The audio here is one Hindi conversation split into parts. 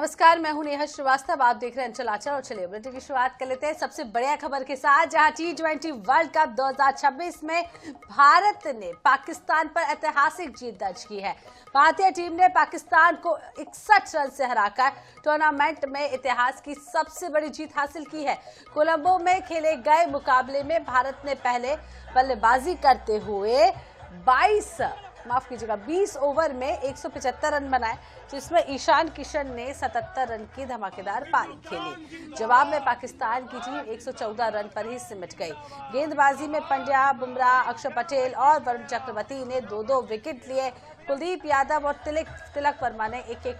नमस्कार, मैं हूं नेहा श्रीवास्तव। आप देख रहे हैं अंचल आचार और चलिए बुलेटिन की शुरुआत कर लेते हैं सबसे बढ़िया खबर के साथ, जहां T20 वर्ल्ड कप 2026 में भारत ने पाकिस्तान पर ऐतिहासिक जीत दर्ज की है। भारतीय टीम ने पाकिस्तान को 61 रन से हराकर टूर्नामेंट में इतिहास की सबसे बड़ी जीत हासिल की है। कोलंबो में खेले गए मुकाबले में भारत ने पहले बल्लेबाजी करते हुए 20 ओवर में 175 रन बनाए, जिसमें ईशान किशन ने 77 रन की धमाकेदार पारी खेली। जवाब में पाकिस्तान की टीम 114 रन पर ही सिमट गई। गेंदबाजी में पंड्या, बुमराह, अक्षर पटेल और वरुण चक्रवर्ती ने 2-2 विकेट लिए। कुलदीप यादव और तिलक वर्मा ने एक-एक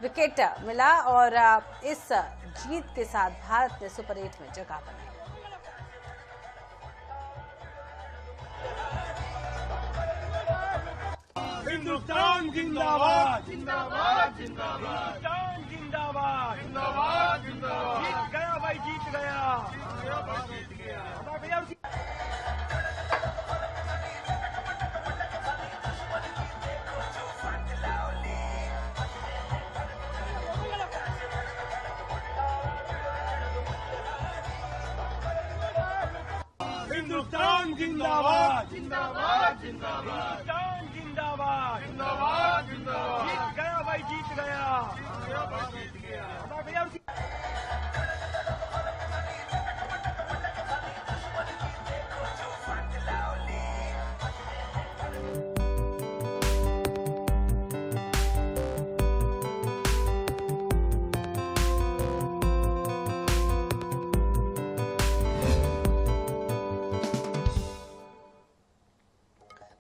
विकेट मिला और इस जीत के साथ भारत ने सुपर 8 में जगह बनाई। हिंदुस्तान जिंदाबाद जिंदाबाद जिंदाबाद हिंदुस्तान जिंदाबाद जिंदाबाद जिंदाबाद जीत गया भाई, जीत गया। हिंदुस्तान जिंदाबाद जिंदाबाद जिंदाबाद हिंदुस्तान जिंदाबाद जिंदाबाद जिंदाबाद जीत गया भाई, जीत गया।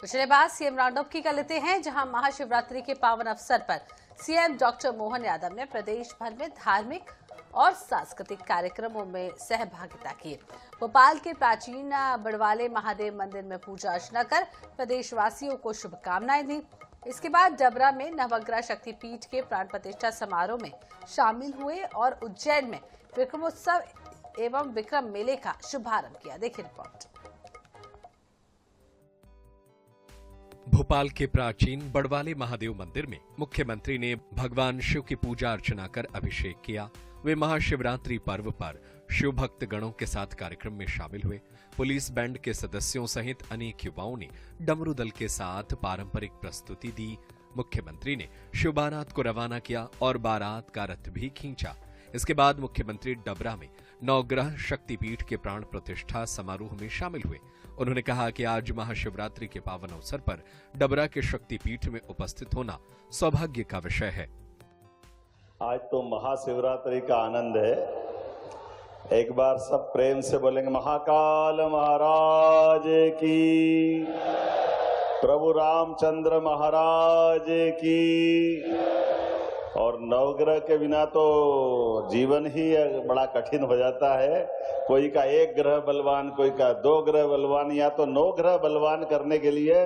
पिछले बार सीएम राउंड अप की कर लेते हैं, जहां महाशिवरात्रि के पावन अवसर पर सीएम डॉक्टर मोहन यादव ने प्रदेश भर में धार्मिक और सांस्कृतिक कार्यक्रमों में सहभागिता की। भोपाल के प्राचीन बड़वाले महादेव मंदिर में पूजा अर्चना कर प्रदेशवासियों को शुभकामनाएं दी। इसके बाद डबरा में नवग्रह शक्तिपीठ के प्राण प्रतिष्ठा समारोह में शामिल हुए और उज्जैन में विक्रमोत्सव एवं विक्रम मेले का शुभारंभ किया। देखिए रिपोर्ट। भोपाल के प्राचीन बड़वाले महादेव मंदिर में मुख्यमंत्री ने भगवान शिव की पूजा अर्चना कर अभिषेक किया। वे महाशिवरात्रि पर्व पर शिव भक्त गणों के साथ कार्यक्रम में शामिल हुए। पुलिस बैंड के सदस्यों सहित अनेक युवाओं ने डमरू दल के साथ पारंपरिक प्रस्तुति दी। मुख्यमंत्री ने शिव बारात को रवाना किया और बारात का रथ भी खींचा। इसके बाद मुख्यमंत्री डबरा में नवग्रह शक्तिपीठ के प्राण प्रतिष्ठा समारोह में शामिल हुए। उन्होंने कहा कि आज महाशिवरात्रि के पावन अवसर पर डबरा के शक्तिपीठ में उपस्थित होना सौभाग्य का विषय है। आज तो महाशिवरात्रि का आनंद है। एक बार सब प्रेम से बोलेंगे, महाकाल महाराज की, प्रभु रामचंद्र महाराज की। और नवग्रह के बिना तो जीवन ही बड़ा कठिन हो जाता है। कोई का 1 ग्रह बलवान, कोई का 2 ग्रह बलवान, या तो 9 ग्रह बलवान करने के लिए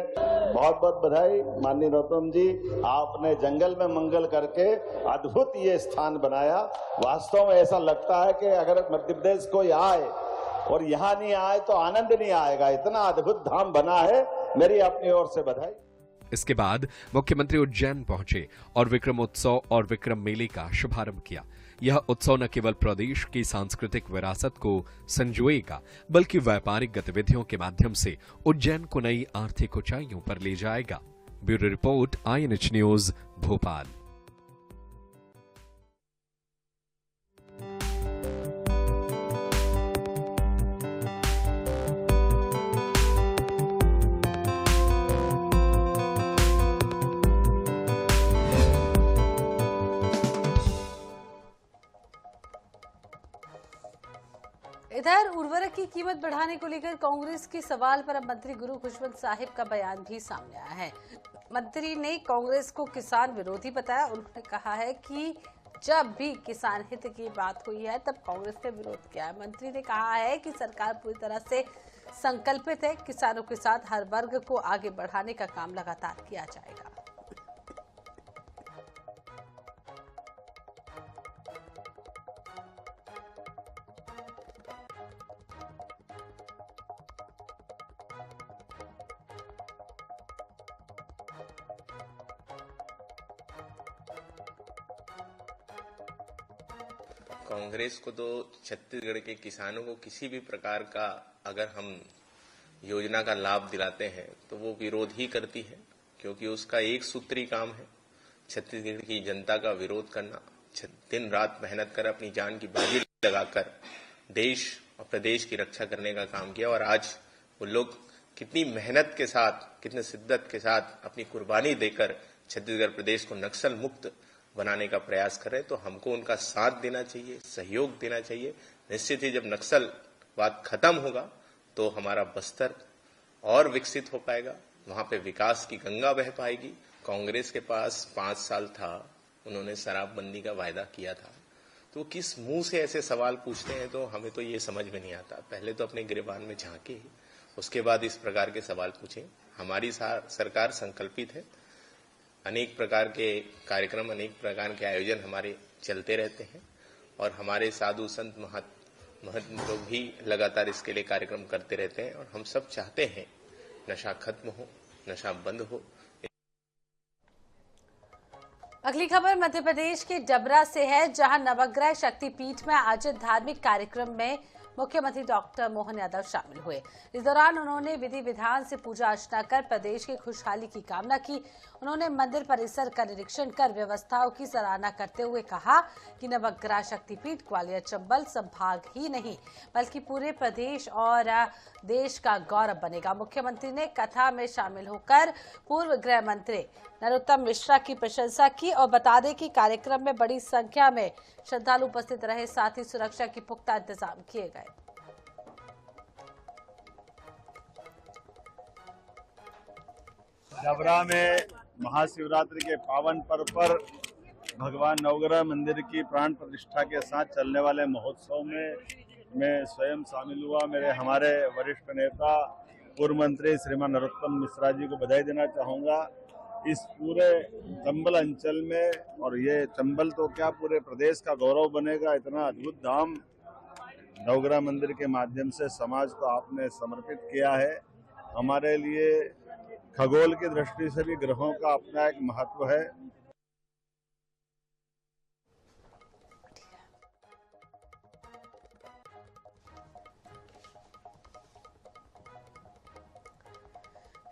बहुत बहुत बधाई माननीय नरोत्तम जी। आपने जंगल में मंगल करके अद्भुत ये स्थान बनाया। वास्तव में ऐसा लगता है कि अगर मध्य प्रदेश कोई आए और यहाँ नहीं आए तो आनंद नहीं आएगा। इतना अद्भुत धाम बना है। मेरी अपनी ओर से बधाई। इसके बाद मुख्यमंत्री उज्जैन पहुंचे और विक्रमोत्सव और विक्रम मेले का शुभारंभ किया। यह उत्सव न केवल प्रदेश की सांस्कृतिक विरासत को संजोएगा, बल्कि व्यापारिक गतिविधियों के माध्यम से उज्जैन को नई आर्थिक ऊंचाइयों पर ले जाएगा। Bureau report, INH news, Bhopal. इधर उर्वरक की कीमत बढ़ाने को लेकर कांग्रेस के सवाल पर अब मंत्री गुरु खुशवंत साहिब का बयान भी सामने आया है। मंत्री ने कांग्रेस को किसान विरोधी बताया। उन्होंने कहा है कि जब भी किसान हित की बात हुई है तब कांग्रेस ने विरोध किया है। मंत्री ने कहा है कि सरकार पूरी तरह से संकल्पित है। किसानों के साथ हर वर्ग को आगे बढ़ाने का काम लगातार किया जाएगा। कांग्रेस को तो छत्तीसगढ़ के किसानों को किसी भी प्रकार का अगर हम योजना का लाभ दिलाते हैं तो वो विरोध ही करती है, क्योंकि उसका एक सूत्री काम है छत्तीसगढ़ की जनता का विरोध करना, दिन रात मेहनत कर अपनी जान की बाजी लगाकर देश और प्रदेश की रक्षा करने का काम किया। और आज वो लोग कितनी मेहनत के साथ, कितने शिद्दत के साथ अपनी कुर्बानी देकर छत्तीसगढ़ प्रदेश को नक्सल मुक्त बनाने का प्रयास कर रहे हैं, तो हमको उनका साथ देना चाहिए, सहयोग देना चाहिए। निश्चित ही जब नक्सलवाद खत्म होगा तो हमारा बस्तर और विकसित हो पाएगा, वहां पे विकास की गंगा बह पाएगी। कांग्रेस के पास 5 साल था, उन्होंने शराबबंदी का वायदा किया था, तो किस मुंह से ऐसे सवाल पूछते हैं, तो हमें तो ये समझ में नहीं आता। पहले तो अपने गिरबान में झांके, उसके बाद इस प्रकार के सवाल पूछें। हमारी सरकार संकल्पित है, अनेक प्रकार के कार्यक्रम, अनेक प्रकार के आयोजन हमारे चलते रहते हैं और हमारे साधु संत महंत लोग भी लगातार इसके लिए कार्यक्रम करते रहते हैं। और हम सब चाहते हैं नशा खत्म हो, नशा बंद हो। अगली खबर मध्य प्रदेश के डबरा से है, जहां नवग्रह शक्तिपीठ में आयोजित धार्मिक कार्यक्रम में मुख्यमंत्री डॉक्टर मोहन यादव शामिल हुए। इस दौरान उन्होंने विधि विधान से पूजा अर्चना कर प्रदेश की खुशहाली की कामना की। उन्होंने मंदिर परिसर का निरीक्षण कर व्यवस्थाओं की सराहना करते हुए कहा कि नवग्रह शक्तिपीठ ग्वालियर चंबल संभाग ही नहीं बल्कि पूरे प्रदेश और देश का गौरव बनेगा। मुख्यमंत्री ने कथा में शामिल होकर पूर्व गृह मंत्री नरोत्तम मिश्रा की प्रशंसा की और बता दें कि कार्यक्रम में बड़ी संख्या में श्रद्धालु उपस्थित रहे, साथ ही सुरक्षा की पुख्ता इंतजाम किए गए। डबरा में महाशिवरात्रि के पावन पर्व पर भगवान नवग्रह मंदिर की प्राण प्रतिष्ठा के साथ चलने वाले महोत्सव में मैं स्वयं शामिल हुआ। हमारे वरिष्ठ नेता पूर्व मंत्री श्रीमान नरोत्तम मिश्रा जी को बधाई देना चाहूँगा। इस पूरे चंबल अंचल में, और ये चंबल तो क्या पूरे प्रदेश का गौरव बनेगा, इतना अद्भुत धाम नवग्रह मंदिर के माध्यम से समाज को आपने समर्पित किया है। हमारे लिए खगोल की दृष्टि से भी ग्रहों का अपना एक महत्व है।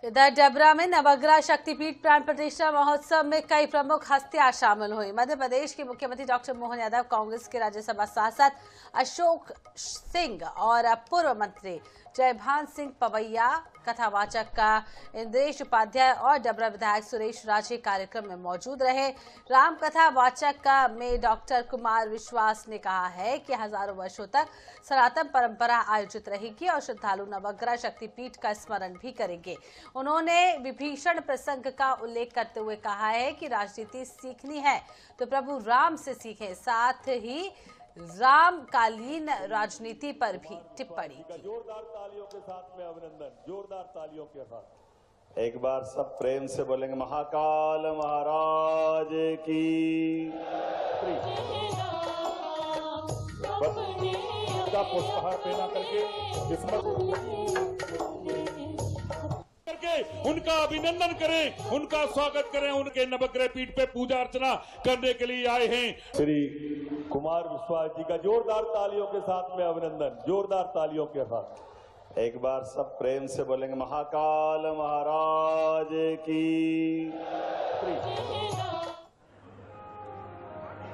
इधर डबरा में नवग्रह शक्तिपीठ प्राण प्रतिष्ठा महोत्सव में कई प्रमुख हस्तियां शामिल हुई। मध्य प्रदेश के मुख्यमंत्री डॉक्टर मोहन यादव, कांग्रेस के राज्यसभा सांसद अशोक सिंह और पूर्व मंत्री जयभान सिंह पवैया, कथावाचक का इंद्रेश उपाध्याय और डबरा विधायक सुरेश राजे कार्यक्रम में मौजूद रहे। राम कथा वाचक का में डॉक्टर कुमार विश्वास ने कहा है कि हजारों वर्षों तक सनातन परंपरा आयोजित रहेगी और श्रद्धालु नवग्रह शक्तिपीठ का स्मरण भी करेंगे। उन्होंने विभीषण प्रसंग का उल्लेख करते हुए कहा है कि राजनीति सीखनी है तो प्रभु राम से सीखें, साथ ही रामकालीन राजनीति पर भी टिप्पणी की। जोरदार तालियों के साथ में अभिनंदन, जोरदार तालियों के साथ एक बार सब प्रेम से बोलेंगे महाकाल महाराज की। पुष्पहार पहना करके उनका अभिनंदन करें, उनका स्वागत करें। उनके नवग्रह पीठ पे पूजा अर्चना करने के लिए आए हैं श्री कुमार विश्वास जी का जोरदार तालियों के साथ में अभिनंदन, जोरदार तालियों के साथ एक बार सब प्रेम से बोलेंगे महाकाल महाराज की।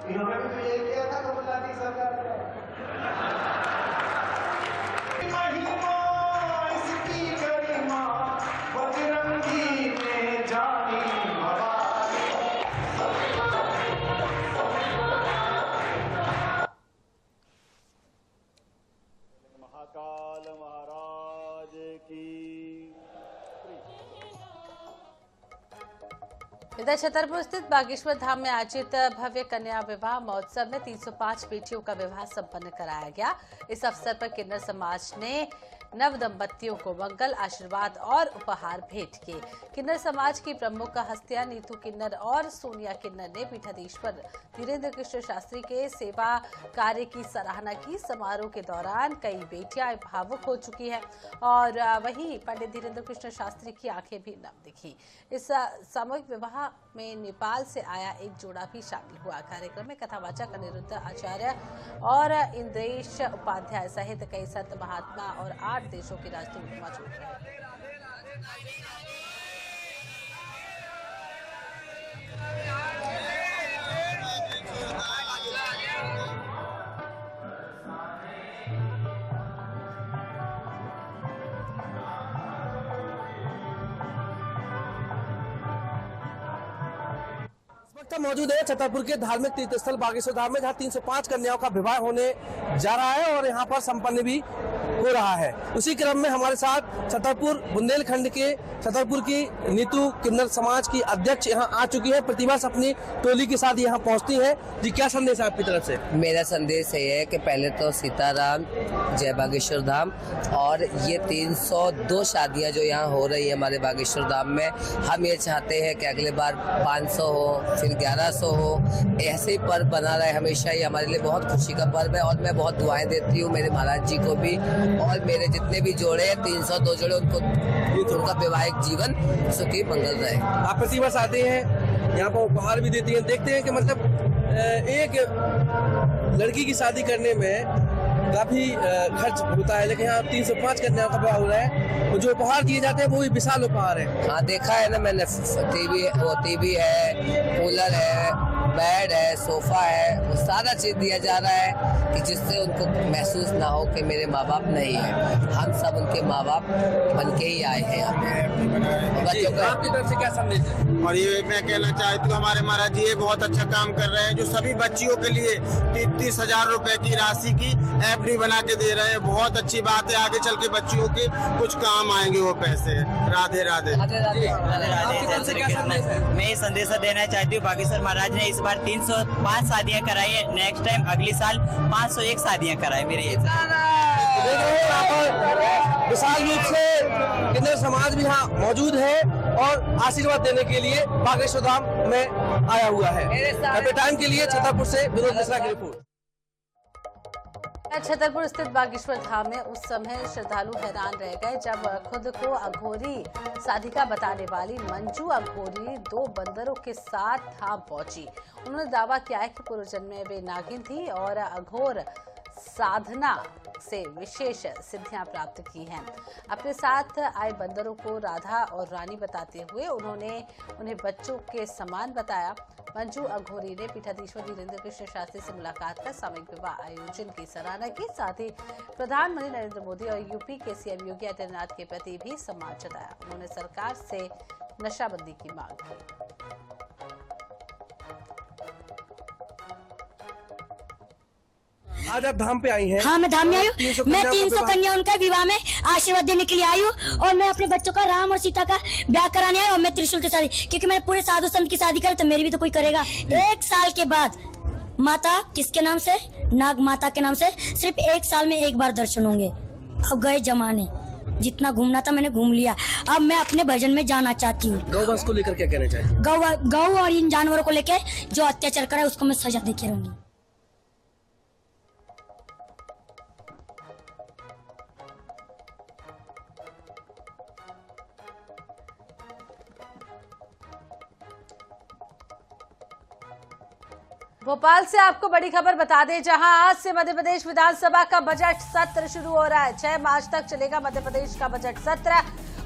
इन्होंने भी तो ये किया था कमलनाथ की सरकार ने। महाकाल महाराज की। इधर छतरपुर स्थित बागेश्वर धाम में आयोजित भव्य कन्या विवाह महोत्सव में 305 बेटियों का विवाह संपन्न कराया गया। इस अवसर पर किन्नर समाज ने नव दंपतियों को मंगल आशीर्वाद और उपहार भेंट किए। किन्नर समाज की प्रमुख हस्तियां नीतू किन्नर और सोनिया किन्नर ने पीठाधीश्वर धीरेन्द्र कृष्ण शास्त्री के सेवा कार्य की सराहना की। समारोह के दौरान कई बेटियां भावुक हो चुकी हैं और वहीं पंडित धीरेन्द्र कृष्ण शास्त्री की आंखें भी नम दिखी। इस सामूहिक विवाह में नेपाल से आया एक जोड़ा भी शामिल हुआ। कार्यक्रम में कथावाचक अनिरुद्ध आचार्य और इंद्रेश उपाध्याय सहित कई संत महात्मा और 8 देशों के राजदूत मौजूद रहे। मौजूद है छतरपुर के धार्मिक तीर्थस्थल बागेश्वर धाम में, जहां 305 कन्याओं का विवाह होने जा रहा है और यहां पर संपन्न भी हो रहा है। उसी क्रम में हमारे साथ छतरपुर बुंदेलखंड के छतरपुर की नीतू किन्नर समाज की अध्यक्ष यहां आ चुकी है। प्रतिभा अपनी टोली के साथ यहां पहुंचती है। जी, क्या संदेश है आपकी तरफ से? मेरा संदेश ये है कि पहले तो सीताराम, जय बागेश्वर धाम, और ये 302 शादियां जो यहाँ हो रही है हमारे बागेश्वर धाम में, हम ये चाहते हैं कि अगले बार 500 हो, फिर 1100 हो, ऐसे ही पर्व बना रहे हमेशा। ये हमारे लिए बहुत खुशी का पर्व है और मैं बहुत दुआएं देती हूँ मेरे महाराज जी को भी और मेरे जितने भी जोड़े हैं 302 जोड़े, उनका वैवाहिक जीवन सुखी मंगल रहे। आप प्रतिभा आते हैं यहाँ पर उपहार भी देती हैं। देखते हैं कि मतलब एक लड़की की शादी करने में काफी खर्च होता है, लेकिन यहाँ 305 कन्याओं का विवाह हो रहा है और जो उपहार दिए जाते हैं वो भी विशाल उपहार है। हाँ, देखा है ना मैंने, टीवी है, कूलर है, बेड है, सोफा है, वो सारा चीज दिया जा रहा है कि जिससे उनको महसूस ना हो कि मेरे माँ बाप नहीं है। हम सब उनके माँ बाप बन के ही आए हैं यहाँ पे। बच्चों को आपकी तरफ से क्या संदेश है? और ये मैं कहना चाहती हूँ हमारे महाराज जी ये बहुत अच्छा काम कर रहे हैं, जो सभी बच्चियों के लिए 30,000 रुपए की राशि की एफडी बना के दे रहे हैं। बहुत अच्छी बात है, आगे चल के बच्चियों के कुछ काम आएंगे वो पैसे। राधे राधे। मैं ये संदेश देना चाहती हूँ, बागेश्वर महाराज ने इस बार 305 शादियाँ कराई है, नेक्स्ट टाइम अगली साल 501 शादियाँ कराए। मेरे ये विशाल रूप से किन्नर समाज भी यहाँ मौजूद है और आशीर्वाद देने के लिए बागेश्वर धाम में आया हुआ है। टाइम के लिए छतरपुर से विनोद मिश्रा की रिपोर्ट। छतरपुर स्थित बागेश्वर धाम में उस समय श्रद्धालु हैरान रह गए जब खुद को अघोरी साधिका बताने वाली मंजू अघोरी 2 बंदरों के साथ धाम पहुंची। उन्होंने दावा किया है कि पूर्व जन्म में वे नागिन थी और अघोर साधना से विशेष सिद्धियां प्राप्त की हैं। अपने साथ आए बंदरों को राधा और रानी बताते हुए उन्होंने उन्हें बच्चों के समान बताया। मंजू अघोरी ने पीठाधीश्वर धीरेन्द्र कृष्ण शास्त्री से मुलाकात कर सामूहिक विवाह आयोजन की सराहना की। साथ ही प्रधानमंत्री नरेंद्र मोदी और यूपी के सीएम योगी आदित्यनाथ के प्रति भी सम्मान जताया। उन्होंने सरकार से नशाबंदी की मांग की। आज आप धाम पे आई हैं? हाँ, मैं धाम में आई हूँ। मैं 300 कन्या उनका विवाह में आशीर्वाद देने के लिए आई हूँ और मैं अपने बच्चों का राम और सीता का ब्याह कराने आई और मैं त्रिशूल के शादी, क्योंकि मैंने पूरे साधु संत की शादी करी तो मेरी भी तो कोई करेगा। 1 साल के बाद माता किसके नाम से? नाग माता के नाम से सिर्फ 1 साल में 1 बार दर्शन होंगे। अब गए जमाने, जितना घूमना था मैंने घूम लिया। अब मैं अपने भजन में जाना चाहती हूँ। गौवंश को लेकर क्या कहना चाहिए? गौ और इन जानवरों को लेकर जो अत्याचार करे उसको मैं सजा देके रहूंगी। भोपाल से आपको बड़ी खबर बता दें, जहां आज से मध्य प्रदेश विधानसभा का बजट सत्र शुरू हो रहा है। 6 मार्च तक चलेगा मध्य प्रदेश का बजट सत्र।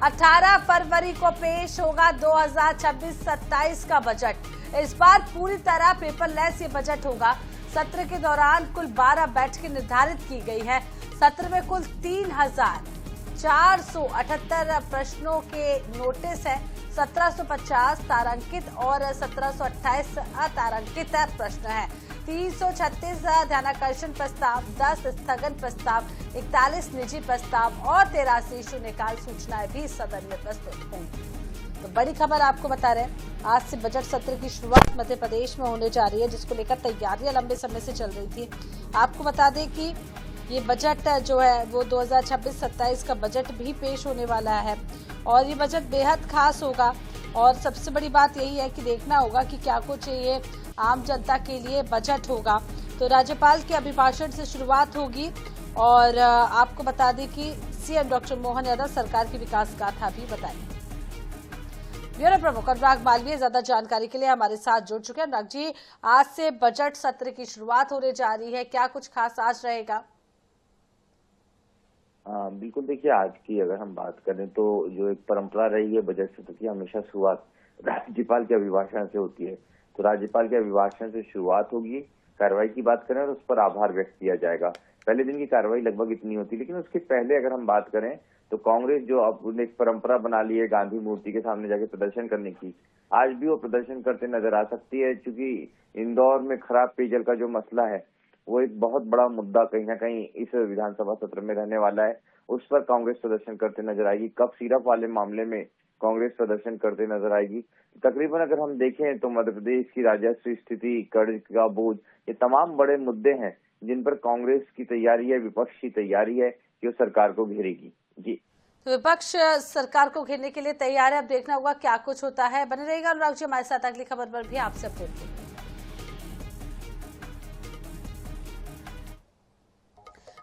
18 फरवरी को पेश होगा 2026-27 का बजट। इस बार पूरी तरह पेपरलेस ये बजट होगा। सत्र के दौरान कुल 12 बैठकें निर्धारित की गई है। सत्र में कुल 3,478 प्रश्नों के नोटिस है। 1750 तारांकित और 1728 अतारांकित प्रश्न है। 336 ध्यानाकर्षण प्रस्ताव, 10 स्थगन प्रस्ताव, 41 निजी प्रस्ताव और 83 शून्यकाल सूचनाएं भी सदन में प्रस्तुत होंगी। तो बड़ी खबर आपको बता रहे हैं, आज से बजट सत्र की शुरुआत मध्य प्रदेश में होने जा रही है, जिसको लेकर तैयारियां लंबे समय से चल रही थी। आपको बता दें कि ये बजट जो है वो 2026-27 का बजट भी पेश होने वाला है और ये बजट बेहद खास होगा। और सबसे बड़ी बात यही है कि देखना होगा कि क्या कुछ ये आम जनता के लिए बजट होगा। तो राज्यपाल के अभिभाषण से शुरुआत होगी और आपको बता दें कि सीएम डॉक्टर मोहन यादव सरकार की विकास गाथा भी बताएंगे। ब्यूरो प्रमुख अनुराग मालवीय ज्यादा जानकारी के लिए हमारे साथ जुड़ चुके हैं। अनुराग जी, आज से बजट सत्र की शुरुआत होने जा रही है, क्या कुछ खास आज रहेगा? बिल्कुल, देखिए आज की अगर हम बात करें तो जो एक परंपरा रही है बजट सत्र की, हमेशा शुरुआत राज्यपाल के अभिभाषण से होती है। तो राज्यपाल के अभिभाषण से शुरुआत होगी, कार्रवाई की बात करें और उस पर आभार व्यक्त किया जाएगा। पहले दिन की कार्रवाई लगभग इतनी होती, लेकिन उसके पहले अगर हम बात करें तो कांग्रेस जो अब एक परंपरा बना ली है गांधी मूर्ति के सामने जाके प्रदर्शन करने की, आज भी वो प्रदर्शन करते नजर आ सकती है। क्योंकि इंदौर में खराब पेयजल का जो मसला है वो एक बहुत बड़ा मुद्दा कहीं ना कहीं इस विधानसभा सत्र में रहने वाला है। उस पर कांग्रेस प्रदर्शन करते नजर आएगी। कप सिरप वाले मामले में कांग्रेस प्रदर्शन करते नजर आएगी। तकरीबन अगर हम देखें तो मध्य प्रदेश की राजस्व स्थिति, कर्ज का बोझ, ये तमाम बड़े मुद्दे हैं जिन पर कांग्रेस की तैयारी है, विपक्ष की तैयारी है कि वो सरकार को घेरेगी। जी, तो विपक्ष सरकार को घेरने के लिए तैयार है। अब देखना होगा क्या कुछ होता है। बने रहेगा अनुराग जी हमारे साथ, अगली खबर पर भी आपसे अपडेट देंगे।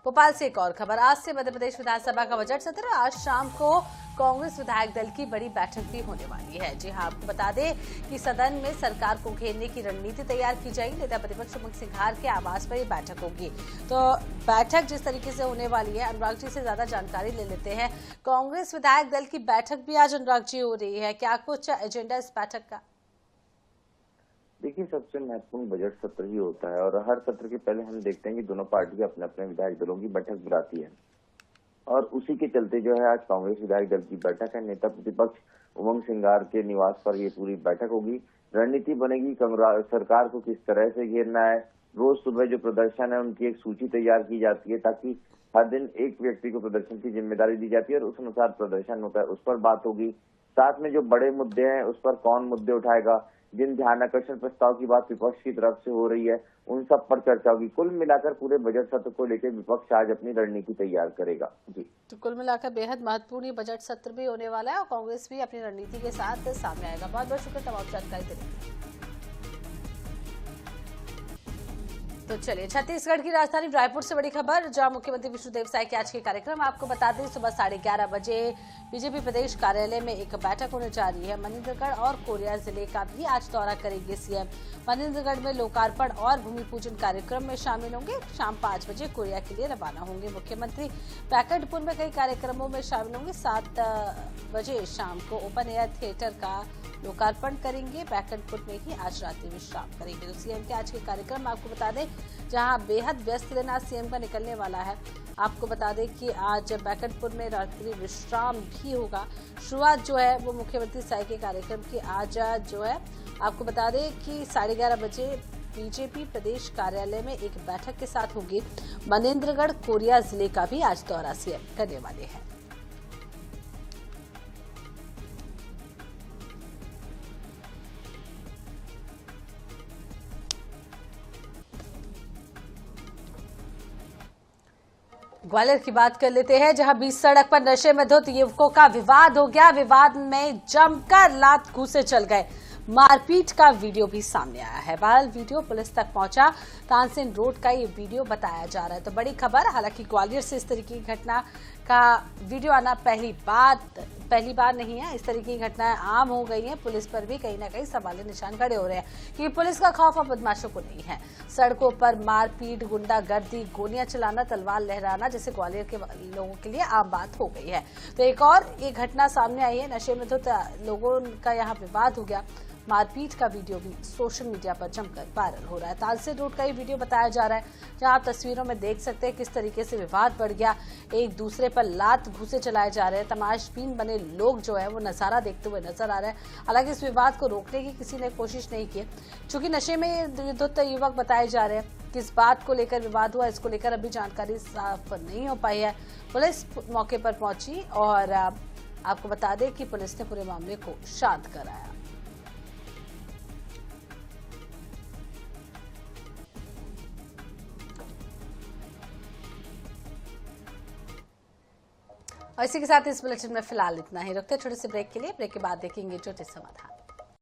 भोपाल से एक और खबर। आज से मध्य प्रदेश विधानसभा का बजट सत्र। आज शाम को कांग्रेस विधायक दल की बड़ी बैठक भी होने वाली है। जी हां, आपको बता दें कि सदन में सरकार को घेरने की रणनीति तैयार की जाएगी। नेता प्रतिपक्ष उमंग सिंघार के आवास पर यह बैठक होगी। तो बैठक जिस तरीके से होने वाली है, अनुराग जी से ज्यादा जानकारी ले लेते हैं। कांग्रेस विधायक दल की बैठक भी आज अनुराग जी हो रही है, क्या कुछ एजेंडा इस बैठक का? देखिए, सबसे महत्वपूर्ण बजट सत्र ही होता है और हर सत्र के पहले हम देखते हैं कि दोनों पार्टी अपने अपने विधायक दलों की बैठक बुलाती है और उसी के चलते जो है आज कांग्रेस विधायक दल की बैठक है। नेता प्रतिपक्ष उमंग सिंघार के निवास पर ये पूरी बैठक होगी। रणनीति बनेगी सरकार को किस तरह से घेरना है। रोज सुबह जो प्रदर्शन है उनकी एक सूची तैयार की जाती है ताकि हर दिन एक व्यक्ति को प्रदर्शन की जिम्मेदारी दी जाती है और उस अनुसार प्रदर्शन होता है, उस पर बात होगी। साथ में जो बड़े मुद्दे हैं उस पर कौन मुद्दे उठाएगा, जिन ध्यानाकर्षण प्रस्ताव की बात विपक्ष की तरफ से हो रही है उन सब पर चर्चा होगी। कुल मिलाकर पूरे बजट सत्र को लेकर विपक्ष आज अपनी रणनीति तैयार करेगा। जी, तो कुल मिलाकर बेहद महत्वपूर्ण बजट सत्र भी होने वाला है और कांग्रेस भी अपनी रणनीति के साथ सामने आएगा। बहुत बहुत शुक्रिया तमाम जानकारी देने के लिए। तो चलिए छत्तीसगढ़ की राजधानी रायपुर से बड़ी खबर, जहां मुख्यमंत्री विष्णुदेव साय के आज के कार्यक्रम आपको बता दें सुबह 11:30 बजे बीजेपी प्रदेश कार्यालय में एक बैठक होने जा रही है। मनेन्द्रगढ़ और कोरिया जिले का भी आज दौरा करेंगे सीएम। मनेन्द्रगढ़ में लोकार्पण और भूमि पूजन कार्यक्रम में शामिल होंगे। शाम 5 बजे कोरिया के लिए रवाना होंगे मुख्यमंत्री। पैकेटपुर में कई कार्यक्रमों में शामिल होंगे। 7 बजे शाम को ओपन एयर थिएटर का लोकार्पण करेंगे। पैकेटपुर में ही आज रात्रि विश्राम करेंगे। तो सीएम के आज के कार्यक्रम आपको बता दें जहां बेहद व्यस्त दिन आज सीएम का निकलने वाला है। आपको बता दें कि आज बैकटपुर में रात्रि विश्राम भी होगा। शुरुआत जो है वो मुख्यमंत्री साय के कार्यक्रम की आज जो है आपको बता दें कि 11:30 बजे बीजेपी प्रदेश कार्यालय में एक बैठक के साथ होगी। मनेन्द्रगढ़ कोरिया जिले का भी आज दौरा सीएम करने वाले हैं। ग्वालियर की बात कर लेते हैं, जहां बीच सड़क पर नशे में धुत युवकों का विवाद हो गया। विवाद में जमकर लात घूंसे चल गए। मारपीट का वीडियो भी सामने आया है। बहरहाल वीडियो पुलिस तक पहुंचा। तानसेन रोड का ये वीडियो बताया जा रहा है। तो बड़ी खबर, हालांकि ग्वालियर से इस तरीके की घटना का वीडियो आना पहली बार नहीं है। इस तरीके की घटनाएं आम हो गई हैं। पुलिस पर भी कहीं ना कहीं सवाल निशान खड़े हो रहे हैं कि पुलिस का खौफ अब बदमाशों को नहीं है। सड़कों पर मारपीट, गुंडागर्दी, गोलियां चलाना, तलवार लहराना जैसे ग्वालियर के लोगों के लिए आम बात हो गई है। तो एक और ये घटना सामने आई है। नशे में धुत लोगों का यहाँ विवाद हो गया। मारपीट का वीडियो भी सोशल मीडिया पर जमकर वायरल हो रहा है। तानसेन रोड का ये वीडियो बताया जा रहा है, जहां आप तस्वीरों में देख सकते हैं किस तरीके से विवाद बढ़ गया। एक दूसरे पर लात घूंसे चलाए जा रहे हैं। तमाशबीन बने लोग जो है वो नजारा देखते हुए नजर आ रहे हैं। हालांकि इस विवाद को रोकने की किसी ने कोशिश नहीं की, चूंकि नशे में धुत युवक बताए जा रहे हैं। किस बात को लेकर विवाद हुआ, इसको लेकर अभी जानकारी साफ नहीं हो पाई है। पुलिस मौके पर पहुंची और आपको बता दें कि पुलिस ने पूरे मामले को शांत कराया। और इसी के साथ इस बुलेटिन में फिलहाल इतना ही। रुकते छोटे से ब्रेक के लिए, ब्रेक के बाद देखेंगे छोटे समाधान।